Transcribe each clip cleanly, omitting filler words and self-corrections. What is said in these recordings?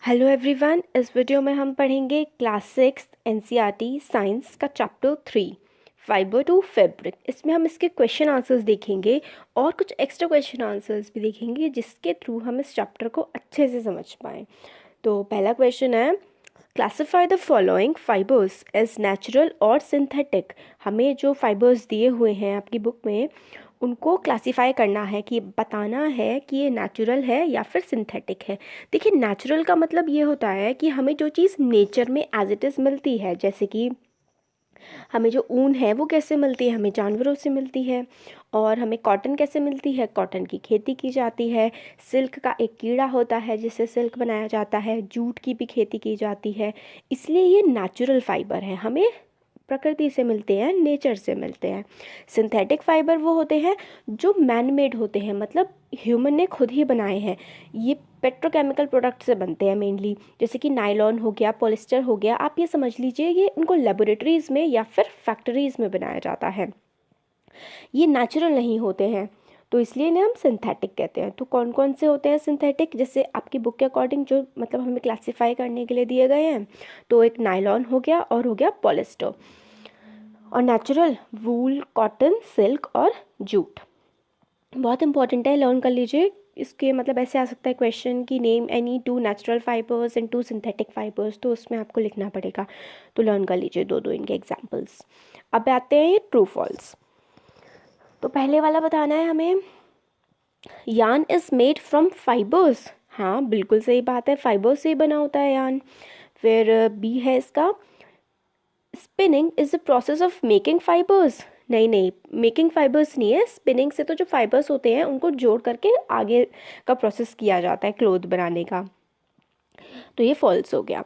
Hello everyone, इस video में हम पढ़ेंगे क्लास 6 एनसीईआरटी साइंस का चैप्टर 3 फाइबर टू फैब्रिक। इसमें हम इसके क्वेश्चन आंसर्स देखेंगे और कुछ एक्स्ट्रा क्वेश्चन आंसर्स भी देखेंगे जिसके थ्रू हम इस चैप्टर को अच्छे से समझ पाएँ। तो पहला क्वेश्चन है, classify the following fibres as natural और सिंथेटिक। हमें जो फाइबर्स दिए हुए हैं आपकी बुक में उनको क्लासिफाई करना है कि बताना है कि ये नेचुरल है या फिर सिंथेटिक है। देखिए, नेचुरल का मतलब ये होता है कि हमें जो चीज़ नेचर में एज इट इज़ मिलती है, जैसे कि हमें जो ऊन है वो कैसे मिलती है, हमें जानवरों से मिलती है। और हमें कॉटन कैसे मिलती है, कॉटन की खेती की जाती है। सिल्क का एक कीड़ा होता है जिससे सिल्क बनाया जाता है। जूट की भी खेती की जाती है। इसलिए ये नेचुरल फाइबर है, हमें प्रकृति से मिलते हैं, नेचर से मिलते हैं। सिंथेटिक फाइबर वो होते हैं जो मैन मेड होते हैं, मतलब ह्यूमन ने खुद ही बनाए हैं। ये पेट्रोकेमिकल प्रोडक्ट से बनते हैं मेनली, जैसे कि नायलॉन हो गया, पॉलिस्टर हो गया। आप ये समझ लीजिए ये इनको लेबोरेटरीज़ में या फिर फैक्ट्रीज़ में बनाया जाता है। ये नेचुरल नहीं होते हैं, तो इसलिए इन्हें हम सिंथेटिक कहते हैं। तो कौन कौन से होते हैं सिंथेटिक, जैसे आपकी बुक के अकॉर्डिंग जो मतलब हमें क्लासीफाई करने के लिए दिए गए हैं, तो एक नायलॉन हो गया और हो गया पॉलिस्टर। और नेचुरल वूल, कॉटन, सिल्क और जूट। बहुत इंपॉर्टेंट है, लर्न कर लीजिए। इसके मतलब ऐसे आ सकता है क्वेश्चन कि name any two natural fibres and two synthetic fibres, तो उसमें आपको लिखना पड़ेगा। तो लर्न कर लीजिए दो दो इनके एग्जाम्पल्स। अब आते हैं ये ट्रू फॉल्स। तो पहले वाला बताना है हमें, यान इज मेड फ्रॉम फाइबर्स। हाँ, बिल्कुल सही बात है, फाइबर से ही बना होता है यान। फिर बी है इसका, spinning is the process of making fibres. नहीं नहीं, मेकिंग फाइबर्स नहीं है, स्पिनिंग से तो जो फाइबर्स होते हैं उनको जोड़ करके आगे का प्रोसेस किया जाता है क्लोथ बनाने का। तो ये फॉल्स हो गया।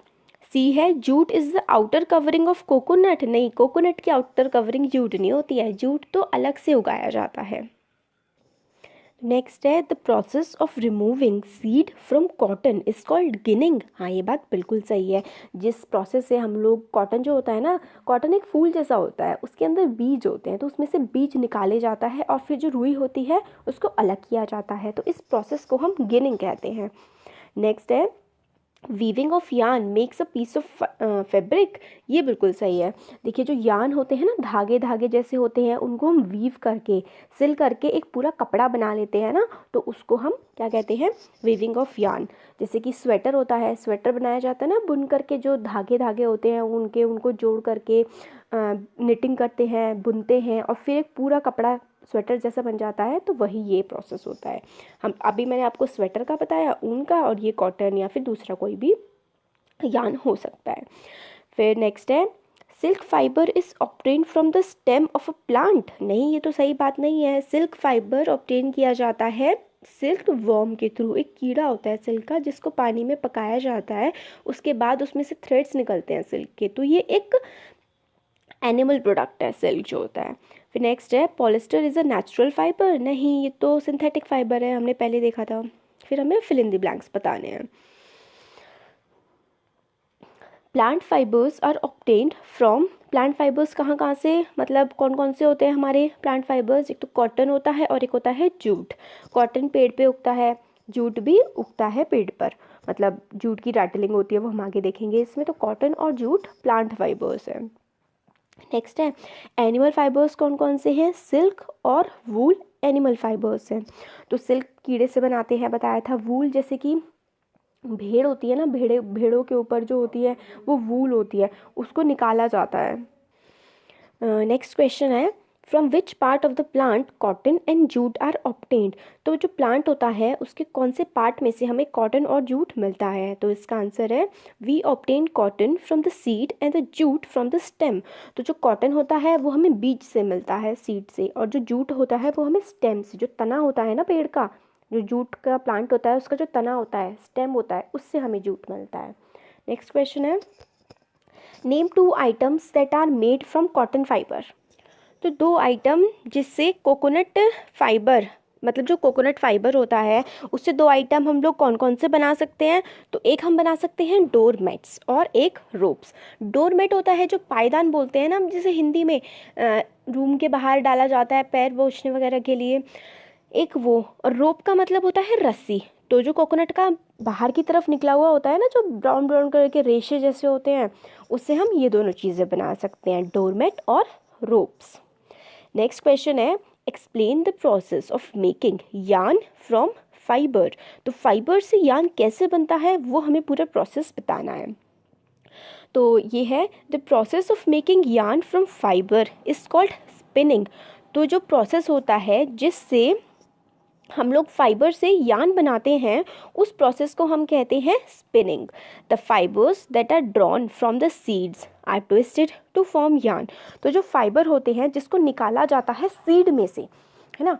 सी है, jute is the outer covering of coconut. नहीं, कोकोनट की आउटर कवरिंग जूट नहीं होती है, जूट तो अलग से उगाया जाता है। नेक्स्ट है, the process of removing seed from cotton is called ginning. हाँ, ये बात बिल्कुल सही है। जिस प्रोसेस से हम लोग, कॉटन जो होता है ना, कॉटन एक फूल जैसा होता है, उसके अंदर बीज होते हैं, तो उसमें से बीज निकाले जाता है और फिर जो रुई होती है उसको अलग किया जाता है, तो इस प्रोसेस को हम गिनिंग कहते हैं। नेक्स्ट है, weaving of yarn makes a piece of fabric. ये बिल्कुल सही है। देखिए, जो यान होते हैं ना, धागे धागे जैसे होते हैं, उनको हम वीव करके, सिल करके एक पूरा कपड़ा बना लेते हैं ना, तो उसको हम क्या कहते हैं, वीविंग ऑफ यान। जैसे कि स्वेटर होता है, स्वेटर बनाया जाता है ना बुन करके, जो धागे धागे होते हैं उनको जोड़ करके निटिंग करते हैं, बुनते हैं और फिर एक पूरा कपड़ा स्वेटर जैसा बन जाता है, तो वही ये प्रोसेस होता है। हम अभी मैंने आपको स्वेटर का बताया, ऊन का, और ये कॉटन या फिर दूसरा कोई भी यान हो सकता है। फिर नेक्स्ट है, silk fibre is obtain from the stem of a plant. नहीं, ये तो सही बात नहीं है। सिल्क फाइबर ऑब्टेन किया जाता है सिल्क वॉर्म के थ्रू। एक कीड़ा होता है सिल्क का जिसको पानी में पकाया जाता है, उसके बाद उसमें से थ्रेड्स निकलते हैं सिल्क के, तो ये एक एनिमल प्रोडक्ट है सिल्क जो होता है। फिर नेक्स्ट है, polyester is a natural fibre. नहीं, ये तो सिंथेटिक फाइबर है, हमने पहले देखा था। फिर हमें फिल इन द ब्लैंक्स बताने हैं। Plant fibres are obtained from, plant fibres कहाँ कहाँ से, मतलब कौन कौन से होते हैं हमारे प्लांट फाइबर्स। एक तो कॉटन होता है और एक होता है जूट। कॉटन पेड़ पे उगता है, जूट भी उगता है पेड़ पर, मतलब जूट की रैटलिंग होती है, वो हम आगे देखेंगे इसमें। तो कॉटन और जूट प्लांट फाइबर्स हैं। नेक्स्ट है, एनिमल फाइबर्स कौन कौन से हैं, सिल्क और वूल एनिमल फाइबर्स हैं। तो सिल्क कीड़े से बनाते हैं बताया था। वूल जैसे कि भेड़ होती है ना, भेड़ों के ऊपर जो होती है वो वूल होती है, उसको निकाला जाता है। नेक्स्ट क्वेश्चन है, from which part of the plant cotton and jute are obtained. तो जो प्लांट होता है उसके कौन से पार्ट में से हमें कॉटन और जूट मिलता है, तो इसका आंसर है, we obtain cotton from the seed and the jute from the stem. तो जो कॉटन होता है वो हमें बीज से मिलता है, सीड से, और जो जूट होता है वो हमें स्टेम से, जो तना होता है ना पेड़ का, जो जूट का प्लांट होता है उसका जो तना होता है, स्टेम होता है, उससे हमें जूट मिलता है। नेक्स्ट क्वेश्चन है, name two items that are made from cotton fibre. तो दो आइटम जिससे कोकोनट फाइबर, मतलब जो कोकोनट फाइबर होता है उससे दो आइटम हम लोग कौन कौन से बना सकते हैं। तो एक हम बना सकते हैं डोर मैट्स और एक रोप्स। डोर मैट होता है जो पायदान बोलते हैं ना, जैसे हिंदी में रूम के बाहर डाला जाता है पैर पोंछने वगैरह के लिए, एक वो। और रोप का मतलब होता है रस्सी। तो जो कोकोनट का बाहर की तरफ निकला हुआ होता है ना, जो ब्राउन ब्राउन कलर के रेशे जैसे होते हैं, उससे हम ये दोनों चीज़ें बना सकते हैं, डोरमेट और रोप्स। नेक्स्ट क्वेश्चन है, explain the process of making yarn from fibre. तो फाइबर से यार्न कैसे बनता है वो हमें पूरा प्रोसेस बताना है। तो ये है, the process of making yarn from fibre is called spinning. तो जो प्रोसेस होता है जिससे हम लोग फाइबर से यार्न बनाते हैं, उस प्रोसेस को हम कहते हैं spinning. The fibres that are drawn from the seeds are twisted to form yarn. तो जो फाइबर होते हैं जिसको निकाला जाता है सीड में से, है ना,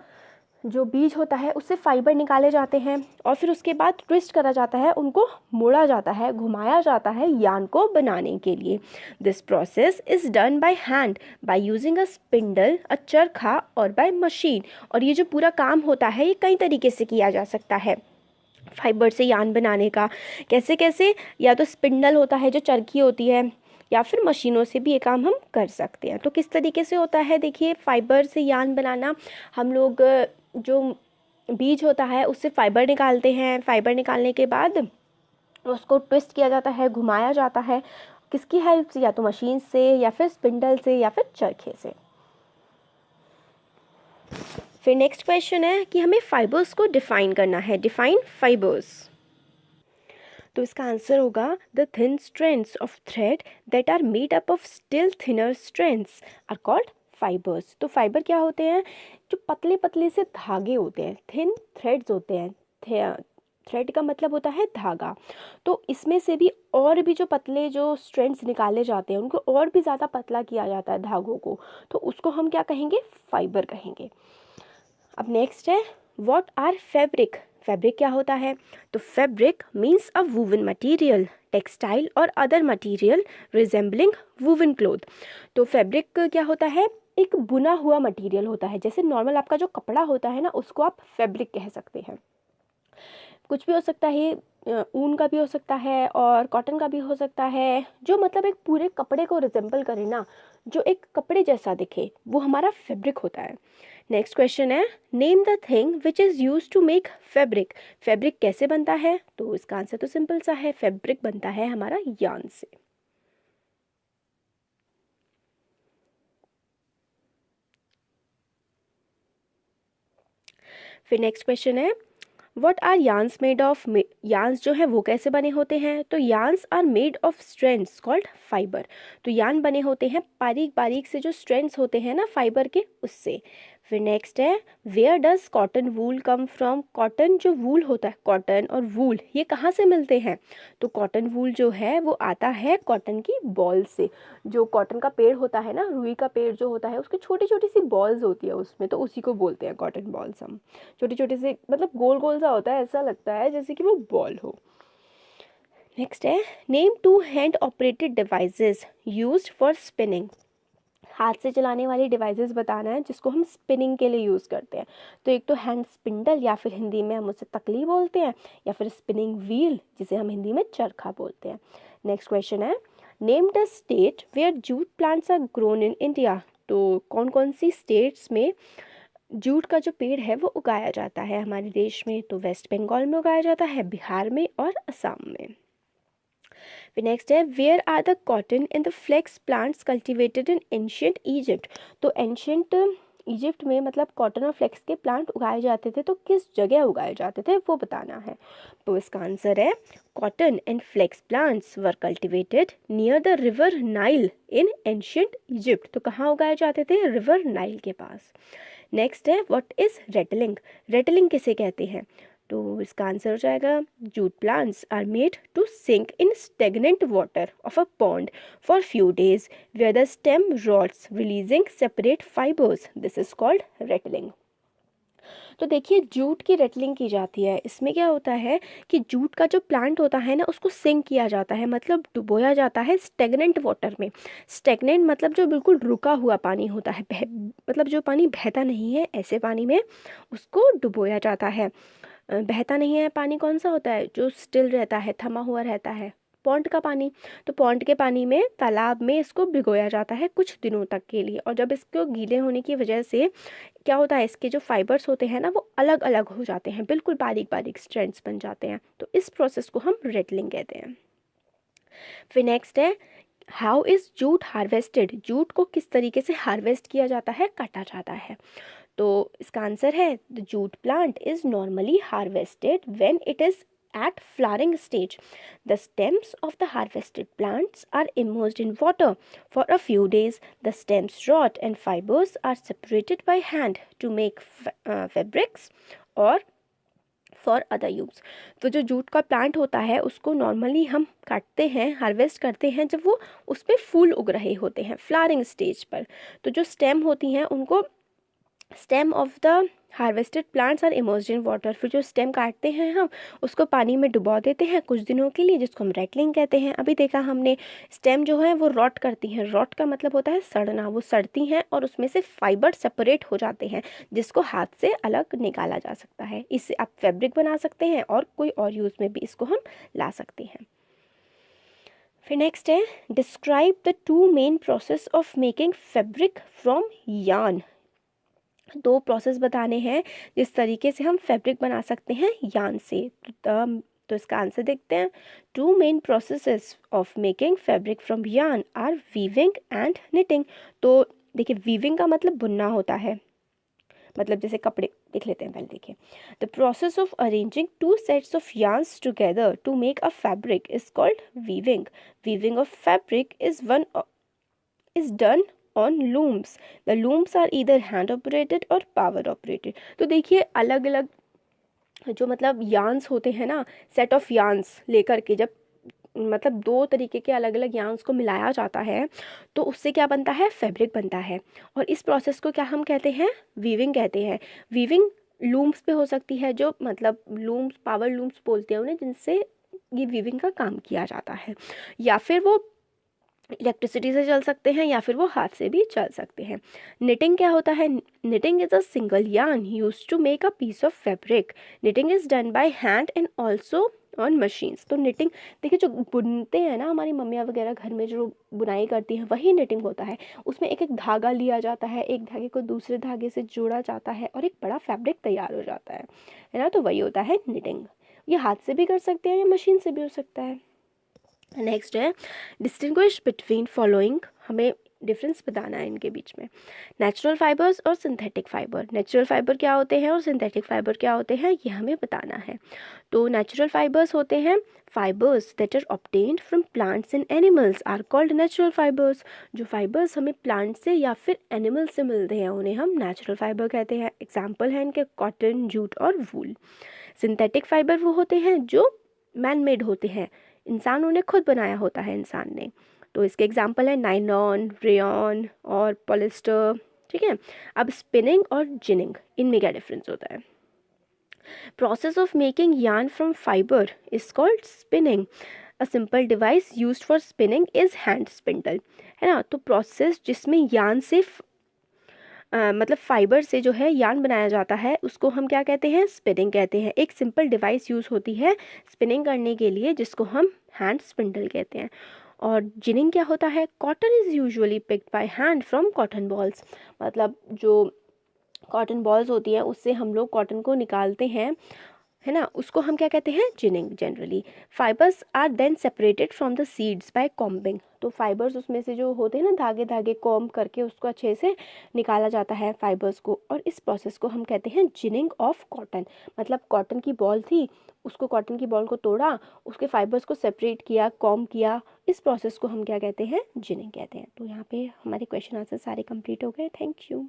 जो बीज होता है उससे फाइबर निकाले जाते हैं और फिर उसके बाद ट्विस्ट करा जाता है, उनको मोड़ा जाता है, घुमाया जाता है यार्न को बनाने के लिए। This process is done by hand by using a spindle, a charkha और बाय मशीन। और ये जो पूरा काम होता है ये कई तरीके से किया जा सकता है फाइबर से यार्न बनाने का। कैसे कैसे, या तो स्पिंडल होता है जो चरखी होती है, या फिर मशीनों से भी ये काम हम कर सकते हैं। तो किस तरीके से होता है, देखिए फाइबर से यार्न बनाना, हम लोग जो बीज होता है उससे फाइबर निकालते हैं, फाइबर निकालने के बाद उसको ट्विस्ट किया जाता है, घुमाया जाता है, किसकी हेल्प से, या तो मशीन से या फिर स्पिंडल से या फिर चरखे से। फिर नेक्स्ट क्वेश्चन है कि हमें फाइबर्स को डिफाइन करना है, डिफाइन फाइबर्स। तो इसका आंसर होगा, the thin strands of thread that are made up of still thinner strands are called fibres. तो फाइबर क्या होते हैं, जो पतले पतले से धागे होते हैं, थिन थ्रेड्स होते हैं। थ्रेड का मतलब होता है धागा। तो इसमें से भी और भी जो पतले जो स्ट्रैंड्स निकाले जाते हैं, उनको और भी ज़्यादा पतला किया जाता है धागों को, तो उसको हम क्या कहेंगे, फाइबर कहेंगे। अब नेक्स्ट है, व्हाट आर फैब्रिक। फैब्रिक क्या होता है, तो fabric means a woven material, textile और other material resembling woven cloth. तो फैब्रिक क्या होता है, एक बुना हुआ मटेरियल होता है। जैसे नॉर्मल आपका जो कपड़ा होता है ना, उसको आप फैब्रिक कह सकते हैं। कुछ भी हो सकता है, ऊन का भी हो सकता है और कॉटन का भी हो सकता है, जो मतलब एक पूरे कपड़े को रिजेंबल करे ना, जो एक कपड़े जैसा दिखे, वो हमारा फैब्रिक होता है। नेक्स्ट क्वेश्चन है, name the thing which is use to make fabric. Fabric कैसे बनता है, तो इसका आंसर तो सिंपल सा है, फैब्रिक बनता है हमारा यार्न से। फिर नेक्स्ट क्वेश्चन है, what are yarns made of. Yarns जो है वो कैसे बने होते हैं, तो yarns are made of strands called fibre. तो यार्न बने होते हैं बारीक बारीक से जो स्ट्रैंड्स होते हैं ना फाइबर के, उससे। फिर नेक्स्ट है, where does cotton wool come from. Cotton जो वूल होता है, कॉटन और वूल ये कहाँ से मिलते हैं, तो कॉटन वूल जो है वो आता है कॉटन की बॉल से। जो कॉटन का पेड़ होता है ना, रुई का पेड़ जो होता है, उसकी छोटी छोटी सी बॉल्स होती है उसमें, तो उसी को बोलते हैं कॉटन बॉल्स हम। छोटे छोटे से, मतलब गोल गोल सा होता है, ऐसा लगता है जैसे कि वो बॉल हो। नेक्स्ट है, name 2 hand operated devices used for spinning. हाथ से चलाने वाली डिवाइसेस बताना है जिसको हम स्पिनिंग के लिए यूज़ करते हैं। तो एक तो हैंड स्पिंडल, या फिर हिंदी में हम उसे तकली बोलते हैं, या फिर स्पिनिंग व्हील जिसे हम हिंदी में चरखा बोलते हैं। नेक्स्ट क्वेश्चन है, name the state where jute plants are grown in India. तो कौन कौन सी स्टेट्स में जूट का जो पेड़ है वो उगाया जाता है हमारे देश में, तो वेस्ट बंगाल में उगाया जाता है, बिहार में और असम में। फिर नेक्स्ट है, where are the cotton and the flax plants cultivated in ancient Egypt. तो एंशियंट इजिप्ट में मतलब कॉटन और फ्लेक्स के प्लांट उगाए जाते थे, तो किस जगह उगाए जाते थे वो बताना है। तो इसका आंसर है, cotton and flax plants were cultivated near the river Nile in ancient Egypt. तो कहाँ उगाए जाते थे, रिवर नाइल के पास। नेक्स्ट है, व्हाट इज रेटलिंग। रेटलिंग किसे कहते हैं, तो इसका आंसर हो जाएगा, jute plants are made to sink in stagnant water of a pond for few days where the stem rots releasing separate fibres, this is called retting. तो देखिए jute की रेटलिंग की जाती है। इसमें क्या होता है कि जूट का जो प्लांट होता है ना, उसको सिंक किया जाता है, मतलब डुबोया जाता है स्टेगनेंट वाटर में। स्टेगनेंट मतलब जो बिल्कुल रुका हुआ पानी होता है, मतलब जो पानी बहता नहीं है, ऐसे पानी में उसको डुबोया जाता है। बहता नहीं है पानी कौन सा होता है, जो स्टिल रहता है, थमा हुआ रहता है, पॉन्ड का पानी, तो पॉन्ड के पानी में, तालाब में इसको भिगोया जाता है कुछ दिनों तक के लिए, और जब इसको गीले होने की वजह से क्या होता है, इसके जो फाइबर्स होते हैं ना वो अलग अलग हो जाते हैं, बिल्कुल बारीक बारीक स्ट्रैंड्स बन जाते हैं, तो इस प्रोसेस को हम रेटलिंग कहते हैं। फिर नेक्स्ट है how is jute harvested, jute को किस तरीके से हार्वेस्ट किया जाता है, काटा जाता है। तो इसका आंसर है the jute plant is normally harvested when it is at flowering stage. The stems of the harvested plants are immersed in water for a few days. The stems rot and fibers are separated by hand to make fabrics or for other use. तो जो jute का plant होता है उसको normally हम काटते हैं, harvest करते हैं जब वो उस पर फूल उग रहे होते हैं, फ्लावरिंग स्टेज पर। तो जो स्टेम होती हैं उनको, stem of the harvested plants are immersed in water, फिर जो स्टेम काटते हैं हम उसको पानी में डुबो देते हैं कुछ दिनों के लिए, जिसको हम रेटलिंग कहते हैं। अभी देखा हमने स्टेम जो है वो रॉट करती हैं, रॉट का मतलब होता है सड़ना, वो सड़ती हैं और उसमें से फाइबर सेपरेट हो जाते हैं जिसको हाथ से अलग निकाला जा सकता है। इससे आप फैब्रिक बना सकते हैं और कोई और यूज़ में भी इसको हम ला सकते हैं। फिर नेक्स्ट है describe the two main process of making fabric from yarn. दो प्रोसेस बताने हैं जिस तरीके से हम फैब्रिक बना सकते हैं यार्न से। तो इसका आंसर देखते हैं। Two main processes of making fabric from yarn are weaving and knitting. तो देखिए वीविंग का मतलब बुनना होता है, मतलब जैसे कपड़े देख लेते हैं पहले। देखिए the process of arranging two sets of yarns together to make a fabric is called weaving. Weaving of fabric is done on looms. The looms are either hand operated or power operated. तो देखिए अलग अलग जो मतलब yarns होते हैं ना, set of yarns लेकर के जब मतलब दो तरीके के अलग अलग यार्न्स को मिलाया जाता है तो उससे क्या बनता है, फैब्रिक बनता है। और इस प्रोसेस को क्या हम कहते हैं, वीविंग कहते हैं। वीविंग लूम्स पे हो सकती है, जो मतलब लूम्स, पावर लूम्स बोलते हैं उन्हें, जिनसे ये वीविंग का काम किया जाता है, या फिर वो इलेक्ट्रिसिटी से चल सकते हैं या फिर वो हाथ से भी चल सकते हैं। निटिंग क्या होता है, knitting is a single yarn used to make a piece of fabric. Knitting is done by hand and also on machines. तो निटिंग देखिए जो बुनते हैं ना हमारी मम्मियाँ वगैरह घर में जो बुनाई करती हैं वही निटिंग होता है। उसमें एक एक धागा लिया जाता है, एक धागे को दूसरे धागे से जोड़ा जाता है और एक बड़ा फैब्रिक तैयार हो जाता है ना, तो वही होता है निटिंग। ये हाथ से भी कर सकते हैं या मशीन से भी हो सकता है। नेक्स्ट है डिस्टिंग्विश बिटवीन फॉलोइंग, हमें डिफरेंस बताना है इनके बीच में। नेचुरल फाइबर्स और सिंथेटिक फाइबर। नेचुरल फाइबर क्या होते हैं और सिंथेटिक फाइबर क्या होते हैं ये हमें बताना है। तो नेचुरल फाइबर्स होते हैं fibres that are obtained from plants and animals are called natural fibres. जो फाइबर्स हमें प्लांट से या फिर एनिमल से मिलते हैं उन्हें हम नेचुरल फाइबर कहते हैं। एग्जाम्पल है इनके कॉटन, जूट और वूल। सिंथेटिक फाइबर वो होते हैं जो मैन मेड होते हैं, इंसान उन्हें खुद बनाया होता है इंसान ने। तो इसके एग्जाम्पल है नाइलॉन, रेयॉन और पॉलिस्टर। ठीक है, अब स्पिनिंग और जिनिंग, इनमें क्या डिफरेंस होता है। Process of making yarn from fibre is called spinning. A simple device used for spinning is hand spindle, है ना। तो प्रोसेस जिसमें यार्न से मतलब फाइबर से जो है यार्न बनाया जाता है उसको हम क्या कहते हैं, स्पिनिंग कहते हैं। एक सिंपल डिवाइस यूज़ होती है स्पिनिंग करने के लिए जिसको हम हैंड स्पिंडल कहते हैं। और जिनिंग क्या होता है, cotton is usually picked by hand from cotton balls. मतलब जो कॉटन बॉल्स होती है उससे हम लोग कॉटन को निकालते हैं, है ना, उसको हम क्या कहते हैं, ginning generally. Fibres are then separated from the seeds by combing. तो फाइबर्स उसमें से जो होते हैं ना धागे धागे कॉम्ब करके उसको अच्छे से निकाला जाता है फाइबर्स को, और इस प्रोसेस को हम कहते हैं जिनिंग ऑफ कॉटन। मतलब कॉटन की बॉल थी, उसको कॉटन की बॉल को तोड़ा, उसके फाइबर्स को सेपरेट किया, कॉम्ब किया, इस प्रोसेस को हम क्या कहते हैं, जिनिंग कहते हैं। तो यहाँ पे हमारे क्वेश्चन आंसर सारे कंप्लीट हो गए। Thank you.